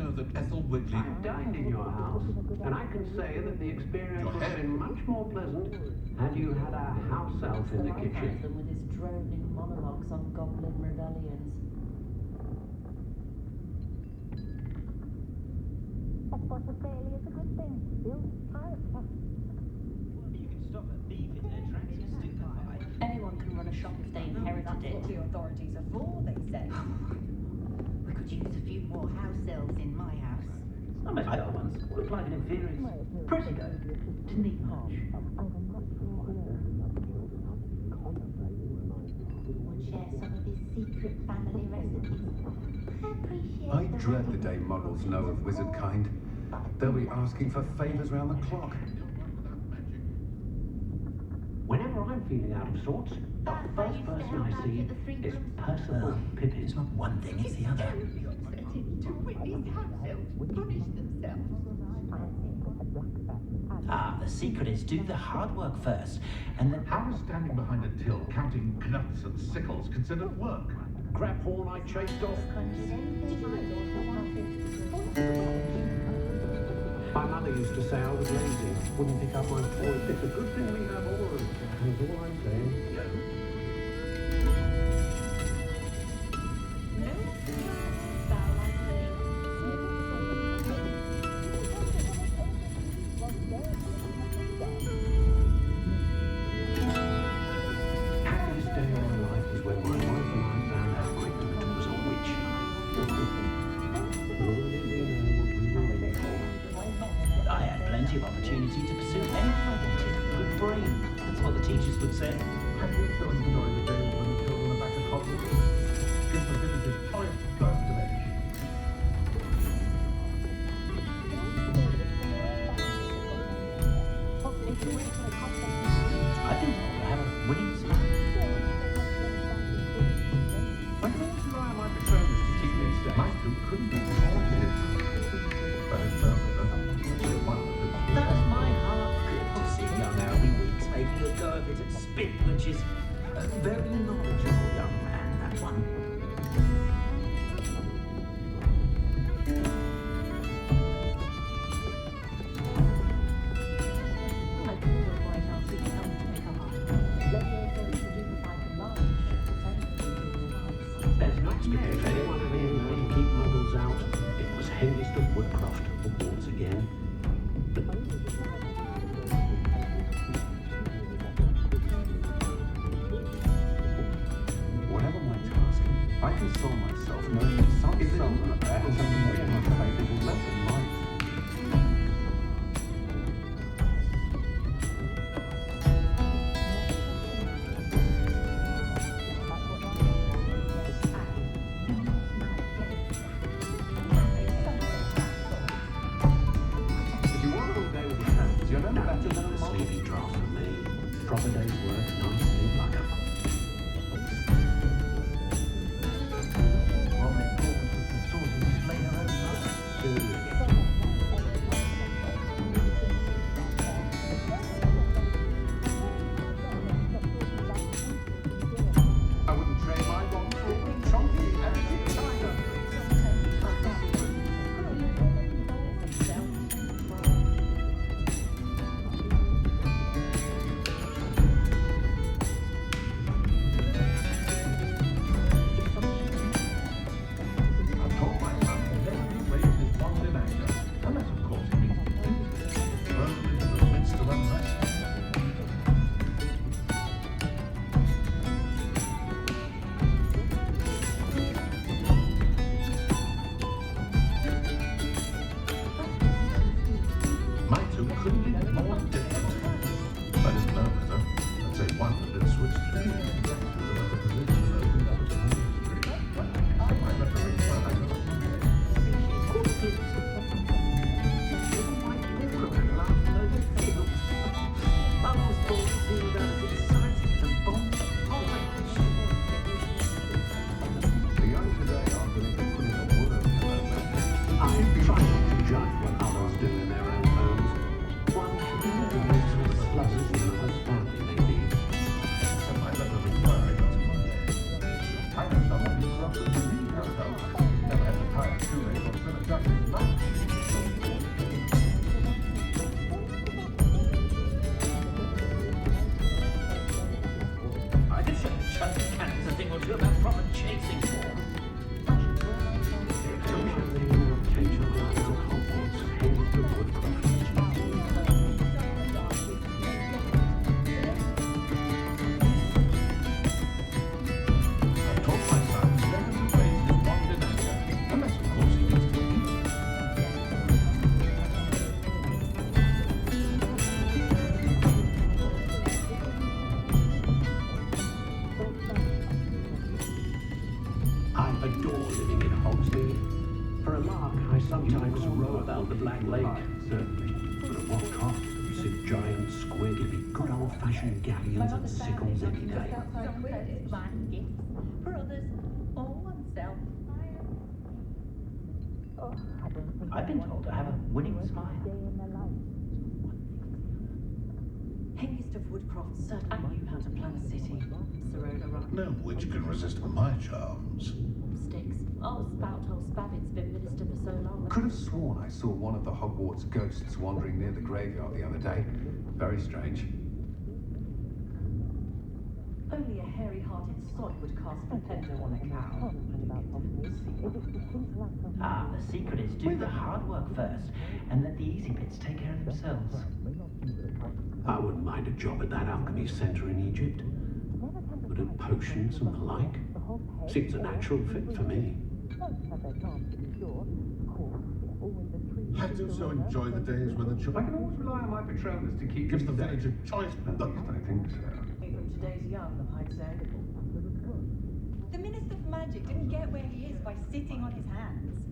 know that Ethel Wigley... I've dined in your house, and I can say that the experience would have been much more pleasant had you had a house elf in the kitchen. Them with his droning monologues on goblin rebellions. Of course, a failure is a good thing. Build pirate camp. You can stop a thief in their tracks and stupefy. Anyone can run a shop if they inherited That's it. what the authorities are for, they say. We could use a few more house elves in my house. Some FAR ones look like an inferior. Pretty good. Didn't need much. Would share some of his secret family recipes. I dread the day muggles know of wizard kind. They'll be asking for favours round the clock. Whenever I'm feeling out of sorts, the first person I see is Percival Pippin. It's not one thing, it's the other. To witness house elves punish themselves. Ah, the secret is do the hard work first, and then... How is standing behind a till counting knuts and sickles considered work? Crap horn I chased off. My mother used to say I was lazy, wouldn't pick up my toys. It's a good thing we have all of them. That's all I'm saying. Happiest day of my life was when my wife and I found out my daughter was a witch. I had plenty of opportunity to pursue anything I wanted. Good brain. That's what the teachers would say. Have you still enjoyed the days when the children are back at Hogwarts? Give the visitors choice burst of energy. I've been told I have a winning smile. I can always rely on my patronus to keep me safe. My two couldn't be more different. But it's Does my heart good to see young Albie Weeks making a go of it at spit, which is a very knowledgeable young man, that one. There's not to be if anyone ever knew how to keep muggles out. It was Hengist of Woodcroft, once again. Whatever my task, I console myself knowing that someone up there has something really much favourable left in life. If you want all day with your friends, you're never better than a Sleepy draft for me. Proper day's work, nice and like a... I wouldn't trade my wrong for a good chunky energy tiger. I've told my son to never raise his wand in anger, unless of course he means to do it. Thrown into the midst of unrest. My two couldn't be more different. But it's no matter. I'd say one had been switched to the other position opened up to the street. My referee The young today aren't going to put in a word for that. I try not to judge what others do in their own homes. One should be very useful as lovers and as family may be. So my referee I know someone who grew up with a green household. Never had to tie a shoelace or fill a duck in his mouth. lake, certainly. But at what cost? Sit giant squid, it'd be good old-fashioned galleons and sickles any day. Some folks find gifts, for others, all oneself. I've been told I have a winning smile. Hengist of Woodcroft certainly knew how to plan a city. Sirona Rock. No witch can resist my charms. Sticks. Oh, Spouthole Spabbit's been minister for so long. Could have sworn I saw one of the Hogwarts ghosts wandering near the graveyard the other day. Very strange. Only a hairy-hearted sod would cast Propendo on a cow. Ah, the secret is do the hard work first, and let the easy bits take care of themselves. I wouldn't mind a job at that alchemy centre in Egypt. Good at potions and the like. Seems a natural fit for me. I do so enjoy the days when the I children can always rely on my Patronus to keep gives the me village safe. a choice. At least I think so. From today's young, I'd say. The Minister for Magic didn't get where he is by sitting on his hands.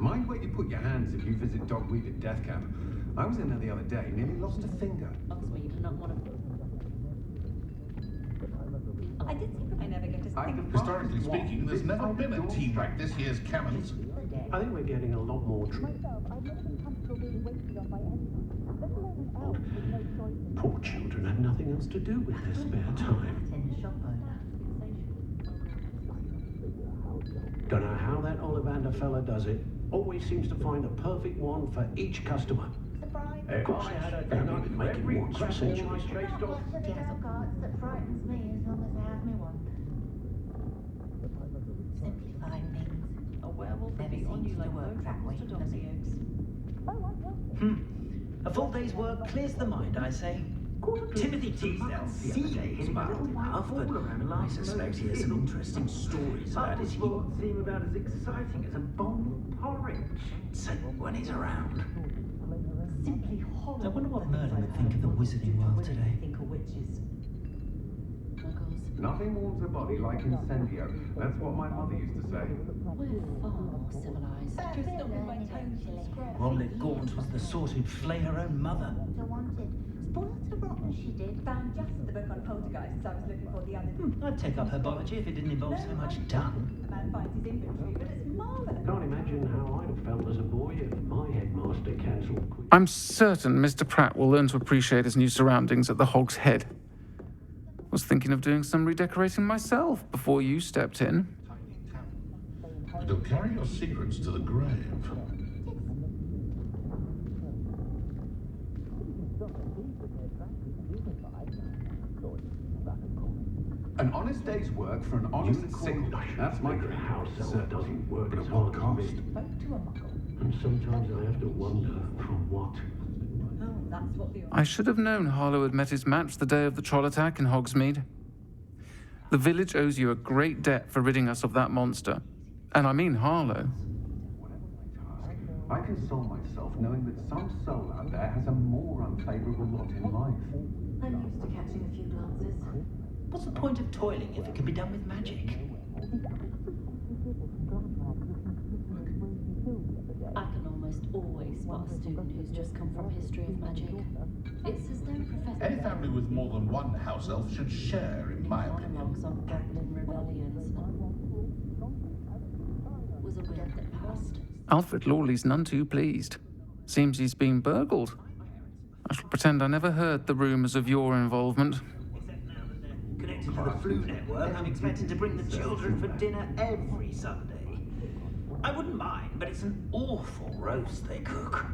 Mind where you put your hands if you visit Dogweed at Death Camp. I was in there the other day, nearly lost a finger. Hogsmeade, not one of them. I did think I never get to think Historically speaking, there's never been a team like this year's Camels. I think we're getting a lot more Poor children had nothing else to do with their spare time. In the shop owner. Don't know how that Ollivander fella does it. Always seems to find the perfect one for each customer. surprise. Of course, they're not making once for centuries. What's the bit of Hogwarts that frightens me as long as they have me one? Simplifying things. A werewolf would Never be on seems you to like work both that way, to does dogsy it? eggs. A full day's work clears the mind, I say. Timothy Teasdale seems mild enough, but I suspect he has some interesting stories about his heat. seem about as exciting as a bowl of porridge. So when he's around. Simply horrible. I wonder what Merlin would think of the wizarding world today. Think of witches. Muggles. Nothing warms a body like incendio. That's what my mother used to say. We're far more civilized. Just not with my tones and scraps. Ronlet Gaunt was the sort who'd flay her own mother. So wanted. Spoiled to rotten she did. Found just the book on poltergeists I was looking for the other day. I'd take up herbology if it didn't involve so much dung. The man finds his inventory, but it's marvellous. Can't imagine how I'd have felt as a boy if my headmaster cancelled quiz. I'm certain Mr. Pratt will learn to appreciate his new surroundings at the Hogshead. Was thinking of doing some redecorating myself before you stepped in. But you'll carry your secrets to the grave. An honest day's work for an honest sickle. That's my Your dream. house elf doesn't work But as at what hard as cost? me. Spoke to a muggle. And sometimes I have to wonder for what. Oh, that's what the... I should have known Harlow had met his match the day of the troll attack in Hogsmeade. The village owes you a great debt for ridding us of that monster. And I mean Harlow. I console myself knowing that some soul out there has a more unfavourable lot in life. I'm used to catching a few glances. What's the point of toiling if it can be done with magic? I can almost always spot a student who's just come from history of magic. It's as though Professor Any family with more than one house elf should share, in my opinion. monologues on Goblin rebellions was a word that passed. Alfred Lawley's none too pleased. Seems he's been burgled. I shall pretend I never heard the rumours of your involvement. Connected to the flu network, I'm expected to bring the children for dinner every Sunday. I wouldn't mind, but it's an awful roast they cook.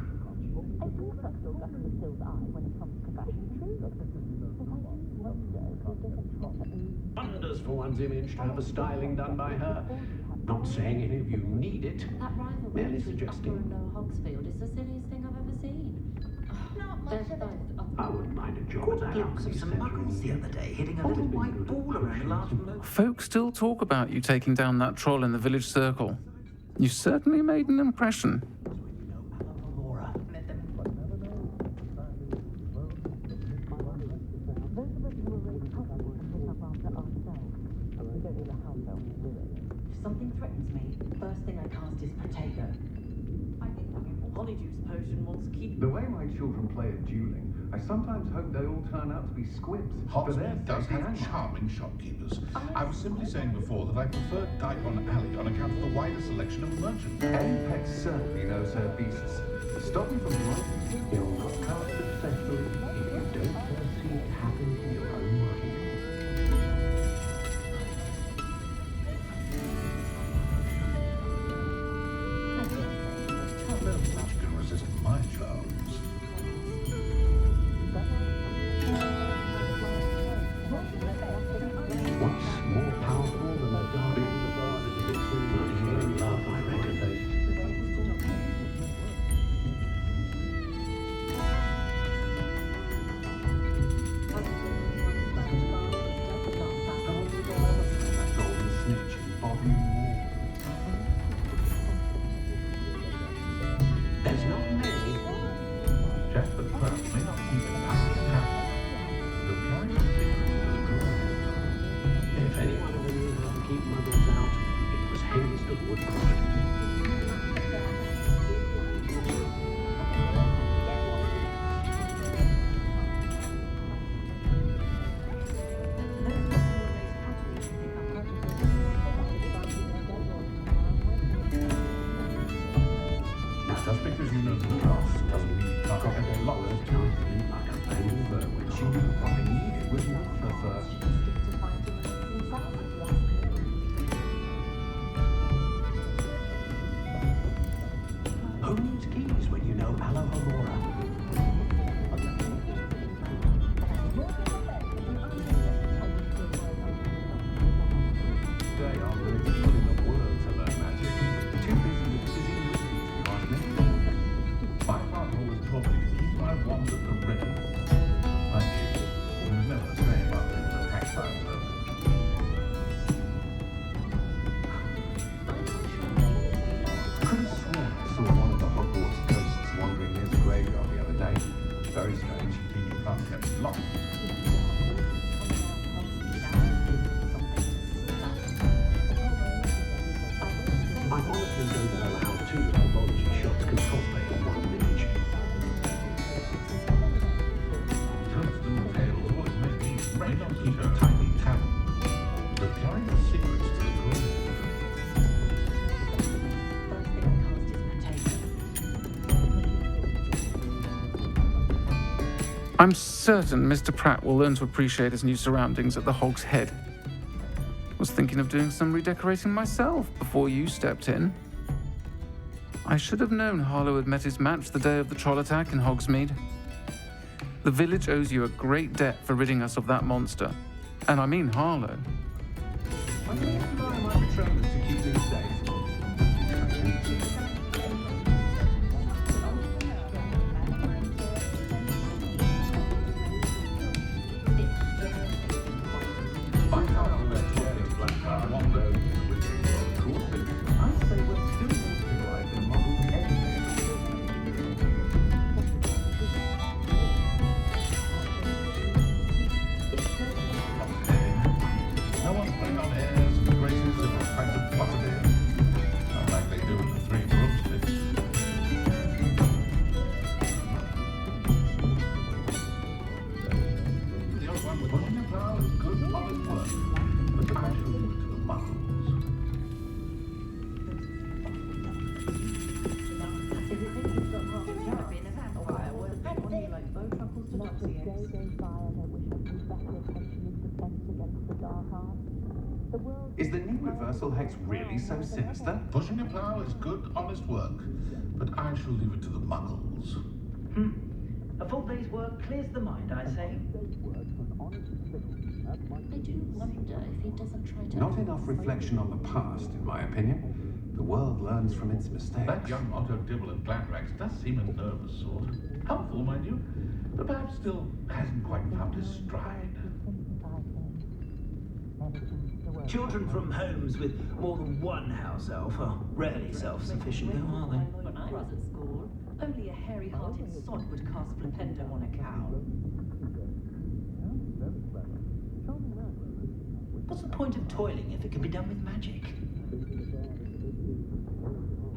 Wonders for one's image to have a styling done by her. Not saying any of you need it. That rivalry Merely between Upper suggesting. and Lower Hogsfield is the silliest thing I've ever seen. They're both I wouldn't mind a job Caught at a that glimpse alchemy of some centre muggles in the other day hitting a little Always been white good at ball around a large potions. moat. Folk still talk about you taking down that troll in the village circle. You certainly made an impression. Laura. If something threatens me, the first thing I cast is potato. I think polyjuice potion once keep. The way my children play at dueling, I sometimes hope they all turn out to be squibs. For their Hogsmeade does safety have and mine. charming shopkeepers. I was simply saying before that I prefer Daikon Alley on account of the wider selection of merchants. Apex certainly knows her beasts. Stop me from writing. You'll not cast successfully if you don't first see it happen in your own mind. No witch can resist my charms. What's more powerful than the dark? Money and love, I reckon. That golden snitch in Bodmin Wall. There's not many. Jasper Trout may not keep it past town. The carry a secret to the groom. If anyone ever knew how to keep muggles out, it was Hayes the Woodcraft. Just because you know the past doesn't mean you can't get a lot of it. Like a penny fur, which you probably needed was not for fur. Who needs keys when you know Alohomora? They are willing to put in the world to learn magic. Too busy with busy wizards, if you ask me. My father always told me to keep my wand at the ready. I knew. There was never a saying about the tax time, though. Could have sworn I saw one of the Hogwarts ghosts wandering near the graveyard the other day. Very strange. You can't keep it locked. I honestly don't know how two herbology shops can cosplay on one village. Toadstool tales always make me may not keep a tiny tavern. But carry the secrets to the groom. First thing I cast is potato. I'm certain Mr. Pratt will learn to appreciate his new surroundings at the Hogshead. Was thinking of doing some redecorating myself before you stepped in. I should have known Harlow had met his match the day of the troll attack in Hogsmeade. The village owes you a great debt for ridding us of that monster. And I mean Harlow. I can rely on my Patronus to keep me safe. My father always told me to plant my wand over the wizarding world. Cool thing. I'd say we're still more civilized than muggles anyway. No one's playing on airs and graces and a pint of butterbeer. Not like they do in the Three Broomsticks. The old one with pushing a plow is good, honest work. But I shall leave it to the muggles. If you think you've got half a job being a vampire, well, bet on you like Bowtruckles to Doxians. Is the new reversal hex really so sinister? Pushing a plow is good, honest work. But I shall leave it to the muggles. A full day's work clears the mind, I say. I do wonder if he doesn't try to. Not enough reflection on the past, in my opinion. The world learns from its mistakes. That young Otto Dibble at Glanrax does seem a nervous sort. Helpful, mind you, but perhaps still hasn't quite found his stride. Children from homes with more than one house elf are rarely self-sufficient, though, are they? When I was at school, only a hairy-hearted sod would cast flipendo on a cow. What's the point of toiling if it can be done with magic?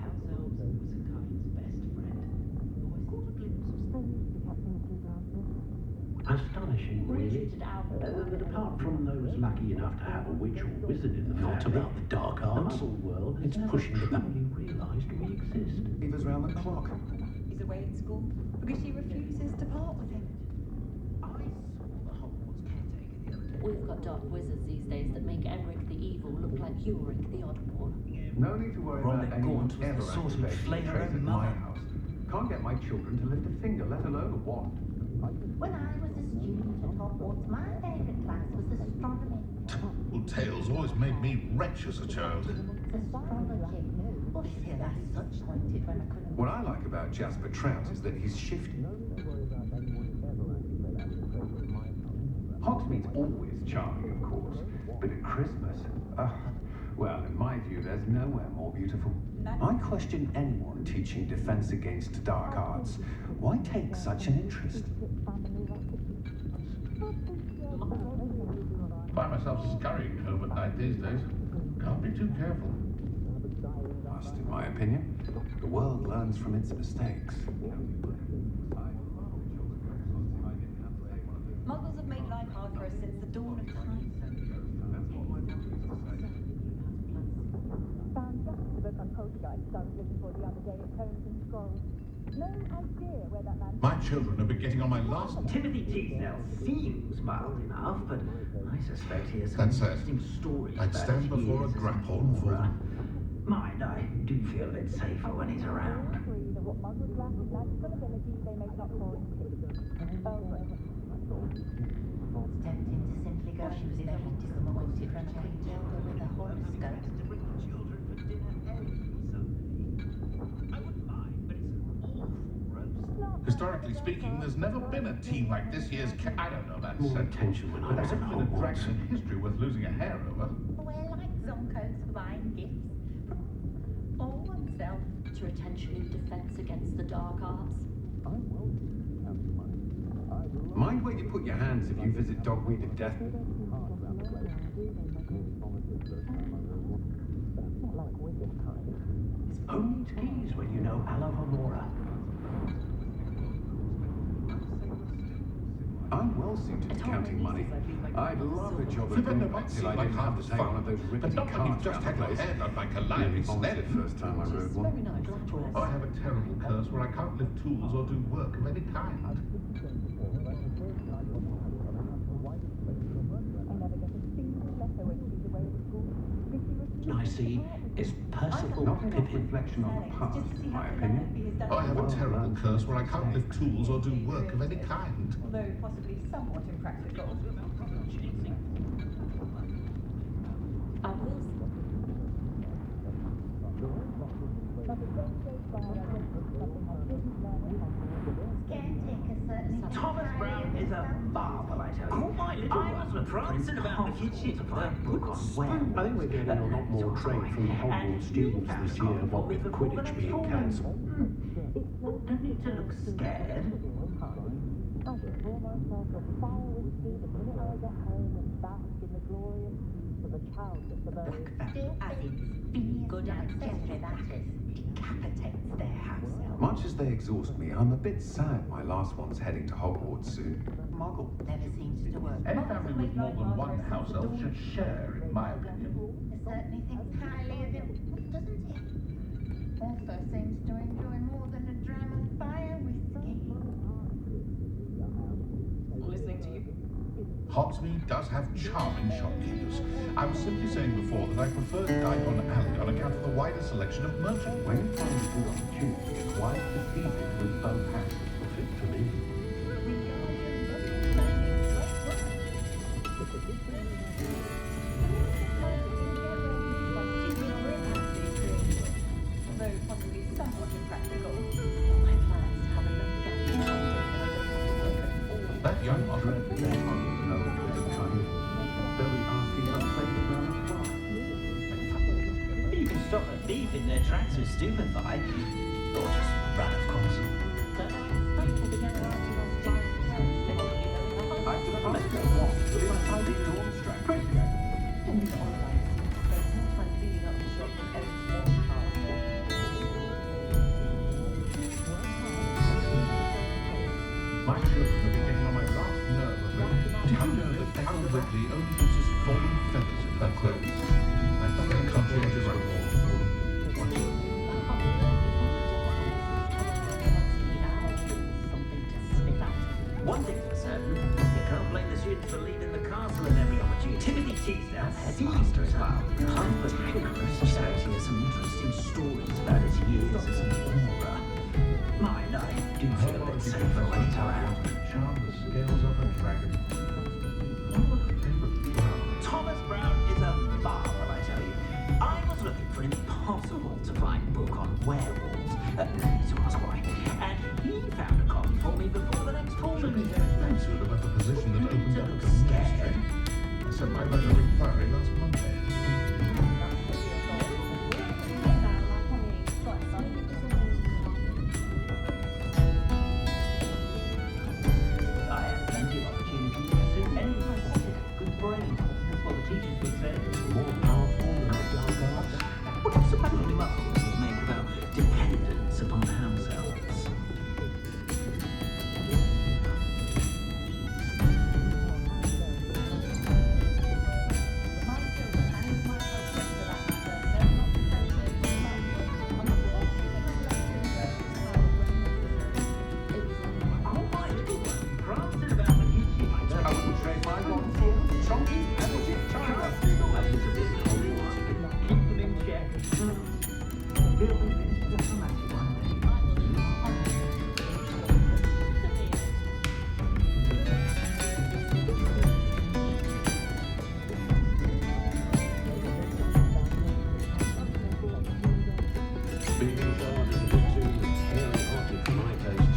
House elves, Wizardkind's best friend. Astonishing, really. But apart from those lucky enough to have a witch or wizard in the family, not about the dark arts, the Muggle world is pushing the truly realised we exist. Fevers round the clock. He's away at school because she refuses to part with him. I saw the Hogwarts caretaker the other day. We've got dark wizards these days that make Emmerich the Evil look like Ulrich the Oddball. No need to worry Ronald about anyone Gaunt was ever the sort of activating flamer trace and at my mother. house. Can't get my children to lift a finger, let alone a wand. When I was a student at Hogwarts, my favourite class was astronomy. Well, tales always made me wretch as a child. Astrology. Bush that's such pointed when I couldn't. What I like about Jasper Trout is that he's shifty. Hogsmeade's always charming, of course, but at Christmas, well, in my view, there's nowhere more beautiful. I question anyone teaching defense against dark arts. Why take such an interest? Find myself scurrying home at night these days. Can't be too careful. Must, in my opinion. The world learns from its mistakes. Muggles have made life hard for us since the dawn of time. Found just the book on poltergeists I was looking for the other day at Poems and Scrolls. No idea where that man... My children have been getting on my last... Timothy Teasdale seems mild enough, but I suspect he has some That said, interesting stories I'd about stand his before a years as grapple an for aura. them. Mind, I do feel a bit safer when he's around. Agree that what Muggles lack is magical ability, they make up for in tea. Oh, right. It's tempting to simply go and be very disappointed when I couldn't tell her with a horoscope. To bring the children for dinner every Sunday. I wouldn't mind, but it's an awful roast. Historically speaking, there's never been a team like this year's... I don't know that More sentence. attention when I But was there's at never been a Hogwarts. dragon in history worth losing a hair over. Wear like Zonkos for buying gifts. For oneself. To retention in defense against the dark arts. Mind where you put your hands if you visit dog-weeded death. It's only tease when you know Alohomora. I'm well suited to counting money. I'd love a job If at you've ever Boomback seen till I my didn't have car's to take one of fun, those but rickety not when carts you've just around had the your place. hair done by Nearly Calliope's vomited Ned. first time I rode It's one. very nice. Glad I have a terrible curse where I can't lift tools or do work of any kind. I never get a single letter when she's away at school. I see is Percival Not enough Pippin. reflection on the past, in my opinion. I have a terrible curse where I can't lift tools or do work of any kind. Although possibly somewhat impractical. I will. Caretaker certainly. Thomas Brown is a marvel, I tell you. My little one was prancing about the kitchen with a Book on when? I think we're getting a lot more trade from the Hogwarts students this year, what with Quidditch being cancelled. Don't need to look scared. I should pour myself a fire whiskey the minute I get home and bask in the glorious peace of the childless abode. Still as it's good ancestry, that is. Decapitates their house elf. Much as they exhaust me, I'm a bit sad my last one's heading to Hogwarts soon. Muggle. Never seems to work. Any family with more than one house elf should share, in my opinion. It certainly thinks highly of him, doesn't it? Also seems to enjoy more than a dram of fire whiskey. Listening to you. Hogsmeade does have charming shopkeepers. I was simply saying before that I prefer Diagon Alley on account of the wider selection of merchandise. When you find a good opportunity, it's wise to seize it with both hands. Fit for me. Although possibly somewhat impractical. My plans have a look at That young Dread model. the day muggles know of wizard kind. They'll be asking for favors round the clock. You can stop a thief in their tracks with stupefy. Or just run, of course. I've defined that one, but if I did Dawn Strap. My children have been getting on my last Lord Ripley only uses fallen feathers in her clothes. Thanks to their conscientious reward. One thing's for certain, you can't blame the students for leaving the castle at every opportunity. Timothy Teasdale, headmaster as well. Harvard Hagrid says he has some interesting stories about his years as an aura. Mind, I do feel a bit safer when he's around. Charm the scales of a dragon. Thomas Brown is a marvel, I tell you. I was looking for an impossible to find book on werewolves, to ask why, and he found a copy for me before the next full moon. Thanks to about the position that opened up the mystery. I sent my letter of inquiry last Monday. I had plenty of opportunities to suit any specific good brain. That's what the teachers would say. More powerful than the dark arts. What sort of muddles would make about dependence upon house elves? I wouldn't trade my one for chunky energy China. Keep them in check. Deal with this diplomatic one. Being involved is a bit too hairy-hearted for my taste.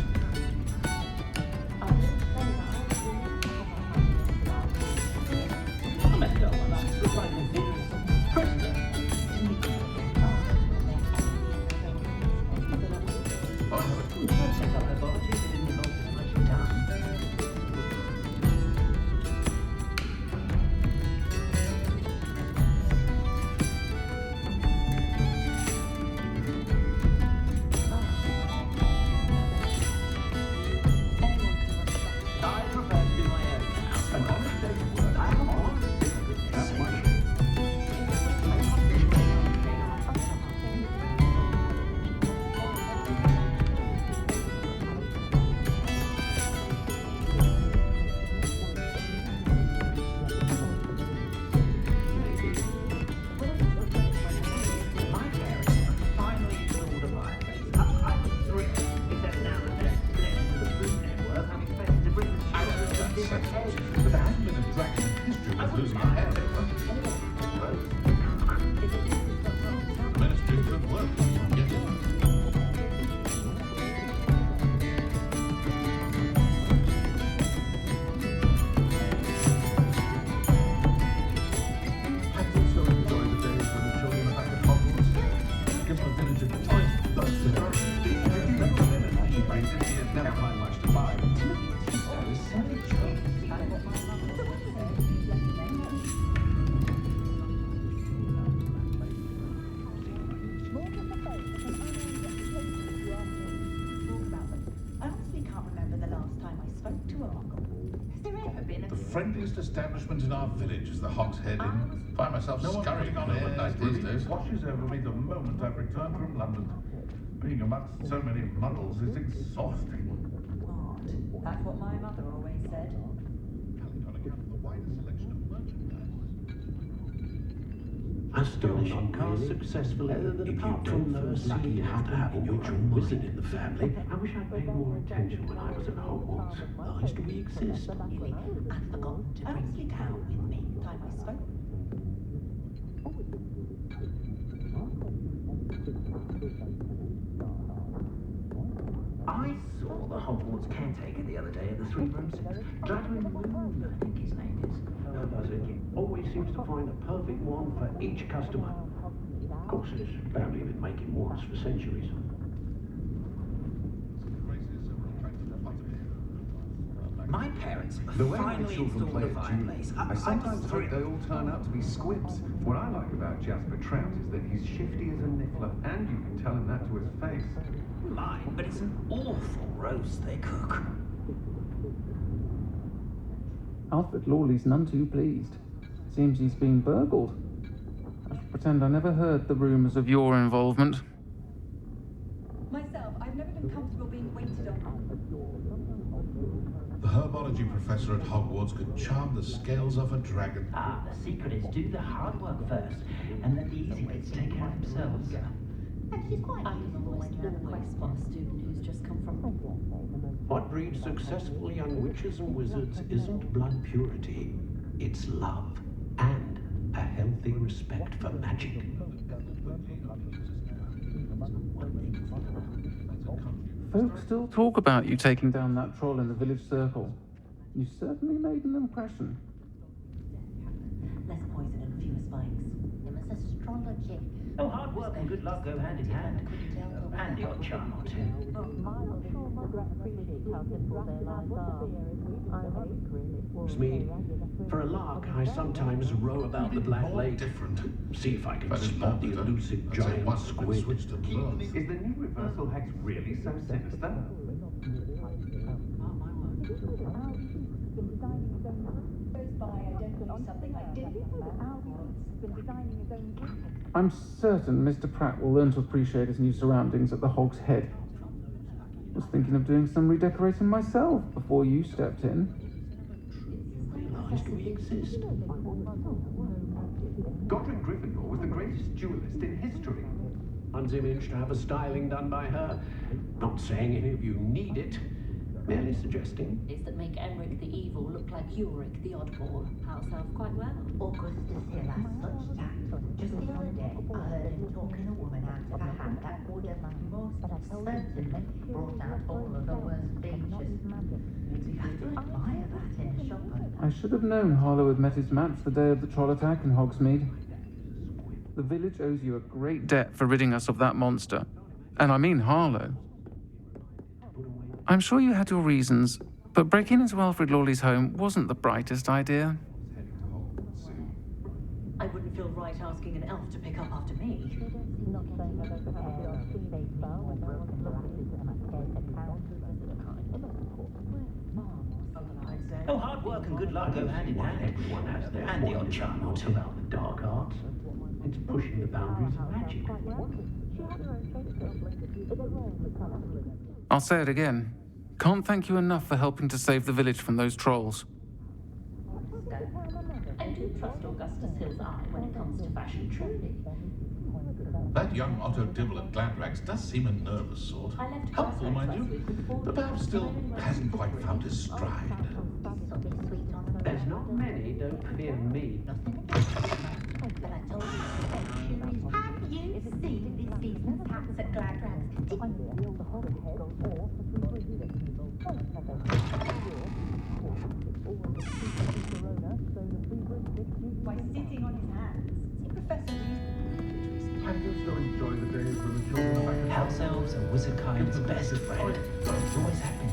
I messed up on that. Looks like a serious Krista. I have a good Check out their body if it didn't involve too much time. I prefer to do my own now. An honest day's work. I have one. That's my My parents finally installed a fireplace. I was thrilled, except now that they're connected to the Food Network, I'm expected to bring the children from different eggs. But there hasn't been a dragon in history I with wouldn't losing a mind head. it, but The ministry could work if you can get it. I've also enjoyed the days when the children are back at Hogwarts. Give the village a choice buster. Never find much to buy. Timothy Teasdale is savage. I honestly can't remember the last time I spoke to a muggle. Has there ever been a... The friendliest establishment in our village is the Hogshead Inn. Find myself scurrying on air at night these days. Washes over me the moment I've returned from London. Being amongst so many muddles is exhausting. Odd. That's what my mother always said. Telling on account of the wider selection of merchandise. Astonishing, cast successfully. If you don't first lucky you have to have a witch or wizard in the family. I wish I'd paid more attention when I was at Hogwarts. Nice do we exist? Really, I'd forgotten to bring you down with me time I spoke. I saw the Hogwarts caretaker the other day at the Three Broomsticks. Gladwin Moon, I think his name is. How does it? Always seems to find the perfect one for each customer. Of course, his family have been making wars for centuries. My parents The way my finally children installed play a at fireplace. June, I sometimes hope they all turn out to be squibs. What I like about Jasper Trout is that he's shifty as a niffler, and you can tell him that to his face. Mine, but it's an awful roast they cook. Alfred Lawley's none too pleased. Seems he's been burgled. I should pretend I never heard the rumours of your involvement. Myself, I've never been comfortable being waited on. The herbology professor at Hogwarts could charm the scales off a dragon. Ah, the secret is do the hard work first, and let the easy bits take care of themselves. And she's quite I can almost always spot a student who's just come from... What breeds successful young witches and wizards isn't blood purity, it's love and a healthy respect for magic. Folks still talk about you taking down that troll in the village circle. You certainly made an impression. less poison and fewer spikes. Him as astrology. Oh, hard work and good luck go hand in hand. And the odd charm or two. Hogsmeade, for a lark, I sometimes row about the Black Lake. Different. See if I can But in spot the London, elusive I'd say giant once I've been squid. switched to blonde. Is the new reversal hex really so sinister? I'm certain Mr. Pratt will learn to appreciate his new surroundings at the Hog's Head. Was thinking of doing some redecorating myself before you stepped in. Realised we exist. Godric Gryffindor was the greatest duelist in history. Unimaged to have a styling done by her. Not saying any of you need it, merely suggesting. Is that make Emric the evil look like Ulrich the oddball. House elf quite well. Augustus here has such tact. Just the other day, I heard him talking a woman out of a hat that would have most certainly brought out all of the worst features. You have to admire that in a shopper. I should have known Harlow had met his match the day of the troll attack in Hogsmeade. The village owes you a great debt for ridding us of that monster. And I mean Harlow. I'm sure you had your reasons, but breaking into Alfred Lawley's home wasn't the brightest idea. I wouldn't feel right asking an elf to pick up after me. Oh, hard work and good luck go hand in hand. Everyone has their And the odd charm or two. about the dark arts. It's pushing the boundaries of magic. I'll say it again. Can't thank you enough for helping to save the village from those trolls. I do trust Augustus Hill's eye when it comes to fashion, truly. That young Otto Dibble at Gladrags does seem a nervous sort. I left Helpful, mind you, but perhaps still hasn't quite found his stride. There's not many, don't fear me. But I told you, have you seen this season's hats at Gladrags? By sitting on his hands. See, Professor, I just so enjoy the days when the children are back at House elves are wizard kind's best friend. Always happy.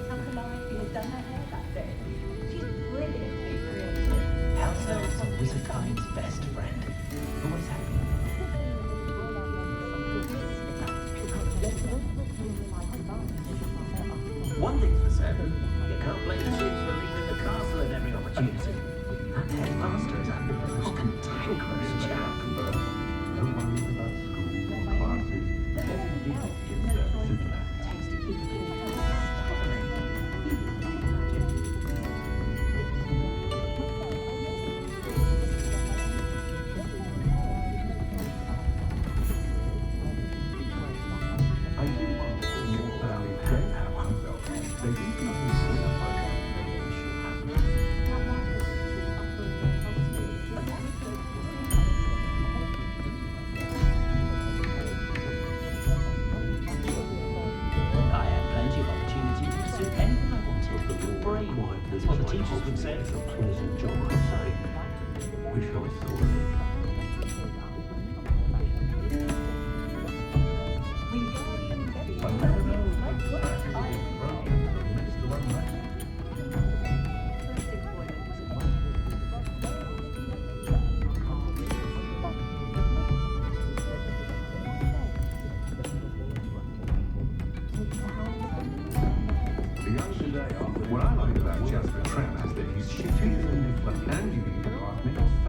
how polite you have done her hair that day. She's brilliantly creative. House elves are wizard kind's best friend. Always happy. One thing's for certain, you can't blame the students for leaving the castle at every opportunity. That headmaster is a cantankerous chap. No worries about school or classes. It's simpler. I do wonder if more family don't have myself. They do seem to be I had plenty of opportunity to pursue anything I wanted. Brain, that's what the teachers would say. It's a pleasant job, I'd say. Wish I thought of it. I never know what's back in the world that makes the one left. the young today are what I like